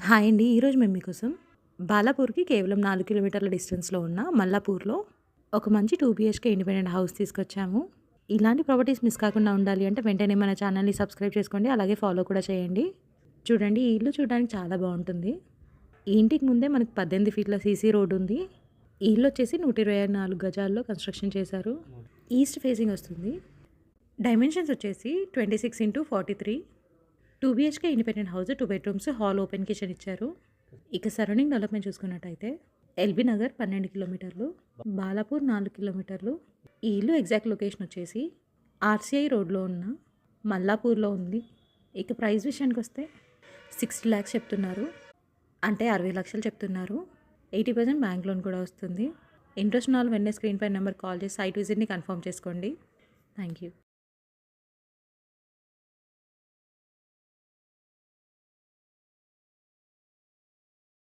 Hi అండి. ఈరోజు మేము మీకోసం బాలాపూర్‌కి కేవలం 4 కిలోమీటర్ల డిస్టెన్స్‌లో ఉన్న మల్లాపూర్‌లో ఒక మంచి 2 బీహెచ్‌కే ఇండిపెండెంట్ హౌస్ తీసుకొచ్చాము. ఇలాంటి ప్రాపర్టీస్ మిస్ కాకుండా ఉండాలి అంటే వెంటనే మన ఛానల్‌ని సబ్స్క్రైబ్ చేసుకోండి. అలాగే ఫాలో కూడా చేయండి. చూడండి, ఈ ఇల్లు చూడడానికి చాలా బాగుంటుంది. ఈ ఇంటికి ముందే మనకు 18 ఫీట్ల సీసీ రోడ్ ఉంది. ఈ ఇల్లు వచ్చేసి 124 గజాల్లో కన్స్ట్రక్షన్ చేశారు. ఈస్ట్ ఫేసింగ్ వస్తుంది. డైమెన్షన్స్ వచ్చేసి 26x43. 2 BHK independent house, 2 bedrooms, hall, open kitchen ఇచ్చారు. ఇక సరౌండింగ్ డెవలప్మెంట్ చూసుకున్నట్టయితే ఎల్బీ నగర్ 12 కిలోమీటర్లు, బాలాపూర్ 4 కిలోమీటర్లు. ఈ ఇల్లు ఎగ్జాక్ట్ లొకేషన్ వచ్చేసి ఆర్సీఐ రోడ్లో ఉన్న మల్లాపూర్లో ఉంది. ఇక ప్రైస్ విషయానికి వస్తే 60 lakhs చెప్తున్నారు, అంటే 60 లక్షలు చెప్తున్నారు. 80% బ్యాంక్ లోన్ కూడా వస్తుంది. ఇంట్రెస్ట్ ఉన్న వాళ్ళు వెంటనే స్క్రీన్ పై నెంబర్ కాల్ చేసి సైట్ విజిట్ని కన్ఫర్మ్ చేసుకోండి. Thank you.